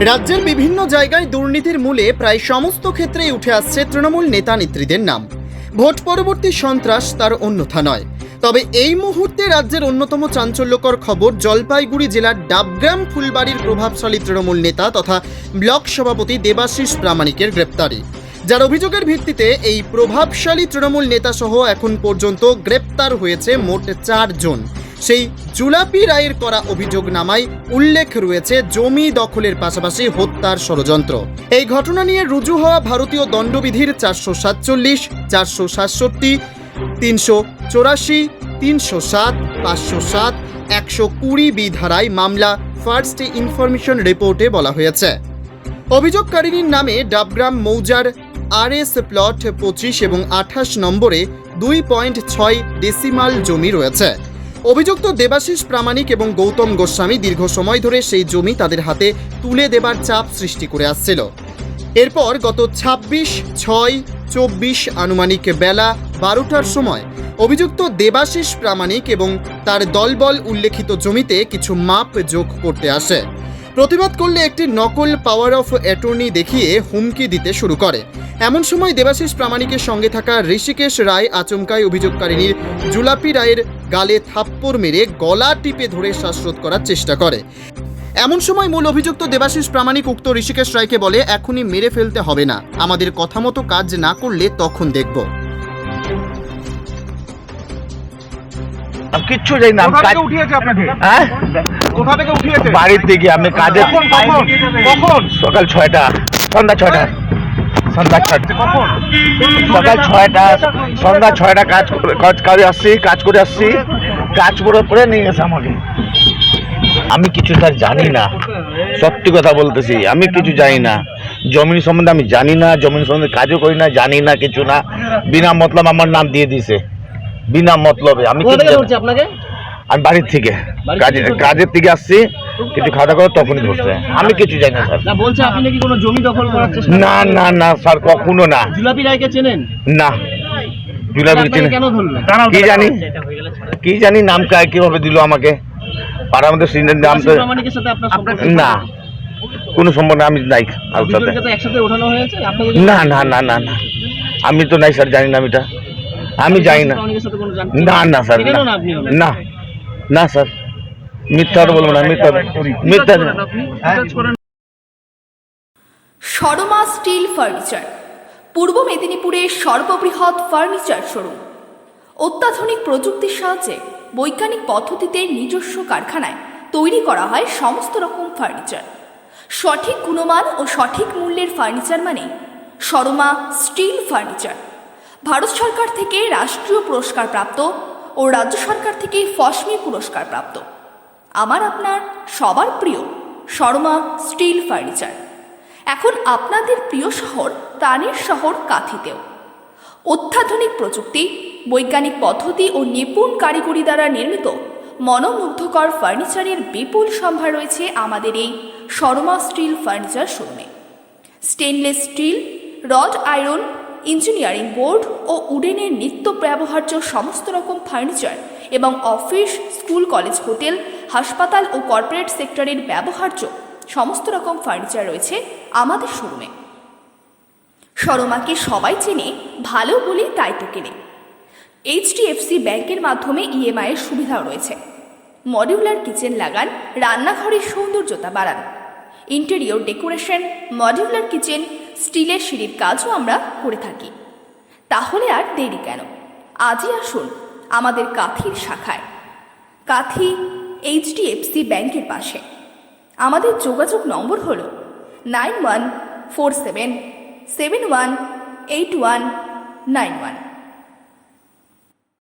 রাজ্যের বিভিন্ন জায়গায় দুর্নীতির মূলে প্রায় সমস্ত ক্ষেত্রেই উঠে আসছে তৃণমূল নেতা নেত্রীদের নাম। ভোট পরবর্তী সন্ত্রাস তার অন্যথা নয়। তবে এই মুহূর্তে রাজ্যের অন্যতম চাঞ্চল্যকর খবর জলপাইগুড়ি জেলার ডাবগ্রাম ফুলবাড়ির প্রভাবশালী তৃণমূল নেতা তথা ব্লক সভাপতি দেবাশিস প্রামাণিকের গ্রেপ্তারি, যার অভিযোগের ভিত্তিতে এই প্রভাবশালী তৃণমূল নেতা সহ এখন পর্যন্ত গ্রেপ্তার হয়েছে মোট 4 জন। সেই জুলাপি রায়ের করা অভিযোগনামায় উল্লেখ রয়েছে জমি দখলের পাশাপাশি হত্যার ষড়যন্ত্র। এই ঘটনা নিয়ে রুজু হওয়া ভারতীয় দণ্ডবিধির 447, 467, 384, 307, 507, 120 ধারায় মামলা ফার্স্ট ইনফরমেশন রিপোর্টে বলা হয়েছে। অভিযোগকারিনীর নামে ডাবগ্রাম মৌজার RS প্লট 25 এবং 28 নম্বরে 2.6 ডেসিমাল জমি রয়েছে। অভিযুক্ত দেবাশিস প্রামাণিক এবং গৌতম গোস্বামী দীর্ঘ সময় ধরে সেই জমি তাদের হাতে তুলে দেবার চাপ সৃষ্টি করে আসছিল। এরপর গত 26/6/24 আনুমানিক বেলা 12টার সময় অভিযুক্ত দেবাশিস প্রামাণিক এবং তার দলবল উল্লেখিত জমিতে কিছু মাপ যোগ করতে আসে। প্রতিবাদ করলে একটি নকল পাওয়ার অফ অ্যাটর্নি দেখিয়ে হুমকি দিতে শুরু করে। এমন সময় দেবাশিস প্রামাণিকের সঙ্গে থাকা ঋষিকেশ রায় আচমকাই অভিযোগকারিনীর জুলাপি রায়ের গালে থাপ্পড় মেরে গলা টিপে ধরে শ্বাসরোধ করার চেষ্টা করে। এমন সময় মূল অভিযুক্ত দেবাশিস প্রামাণিক উক্ত ঋষিকেশ রায়কে বলে, এখনই মেরে ফেলতে হবে না, আমাদের কথা মতো কাজ না করলে তখন দেখব। কিচ্ছু যাই না, বাড়ির থেকে আমি কাজে কখন সকাল 6টা, সন্ধ্যা 6টা, সন্ধ্যা 6টা কাজে আসছি, কাজ করে আসছি, কাজ করে নিয়ে গেছে আমাকে। আমি কিছু তার জানি না, সত্যি কথা বলতেছি, আমি কিছু জানি না। জমিন সম্বন্ধে আমি জানি না, জমিন সম্বন্ধে কাজও করি না, জানি না কিছু না। বিনা মতলব আমার নাম দিয়ে দিছে, বিনা মতলবে। আমি আমি বাড়ির থেকে কাজের থেকে আসছি, কিছু খাওয়া দাওয়া করে তখনই ধরছে। আমি কিছু জানি না স্যার। না বলছে আপনি নাকি কোনো জমি দখল করার চেষ্টা? না না না স্যার, কখনো না। জুলাপি রায়কে চেনেন? না, জুলাপি চেনেন? কেন ধরলেন? কি জানি নাম কিভাবে দিল আমাকে। পাড়ার মধ্যে নাম তো না, কোনো সম্পর্ক আমি নাই কারোর সাথে। একসাথে ওঠানো হয়েছে? না না না না না, আমি তো নাই স্যার, জানি না আমি এটা, আমি জানি না। না না স্যার, না না স্যার, মিথ্যা বলবো না, মিথ্যা। শর্মা স্টিল ফার্নিচার পূর্ব মেদিনীপুরের সর্ববৃহৎ ফার্নিচার শোরুম। অত্যাধুনিক প্রযুক্তির সাহায্যে বৈজ্ঞানিক পদ্ধতিতে নিজস্ব কারখানায় তৈরি করা হয় সমস্ত রকম ফার্নিচার। সঠিক গুণমান ও সঠিক মূল্যের ফার্নিচার মানে শর্মা স্টিল ফার্নিচার। ভারত সরকার থেকে রাষ্ট্রীয় পুরস্কার প্রাপ্ত ও রাজ্য সরকার থেকে ফসমি পুরস্কার প্রাপ্ত আমার আপনার সবার প্রিয় শর্মা স্টিল ফার্নিচার এখন আপনাদের প্রিয় শহর প্রাণের শহর কাঁথিতেও। অত্যাধুনিক প্রযুক্তি, বৈজ্ঞানিক পদ্ধতি ও নিপুণ কারিগরি দ্বারা নির্মিত মনোমুগ্ধকর ফার্নিচারের বিপুল সম্ভার রয়েছে আমাদের এই শর্মা স্টিল ফার্নিচার শোরুমে। Stainless steel, rod iron, engineering board ও উডেনের নিত্য ব্যবহার্য সমস্ত রকম ফার্নিচার এবং অফিস, স্কুল, কলেজ, হোটেল, হাসপাতাল ও কর্পোরেট সেক্টরের ব্যবহার্য সমস্ত রকম ফার্নিচার রয়েছে আমাদের শোরুমে। শর্মাকে সবাই চেনে ভালো বলে তাই তো কেনে। HDFC ব্যাংকের মাধ্যমে EMI এর সুবিধাও রয়েছে। মডিউলার কিচেন লাগান, রান্নাঘরের সৌন্দর্যতা বাড়ান। ইন্টেরিয়র ডেকোরেশন, মডিউলার কিচেন, স্টিলের সিঁড়ির কাজও আমরা করে থাকি। তাহলে আর দেরি কেন, আজই আসুন আমাদের কাঁথির শাখায়, কাঁথি HDFC ব্যাংকের পাশে। আমাদের যোগাযোগ নম্বর হল 9147718191।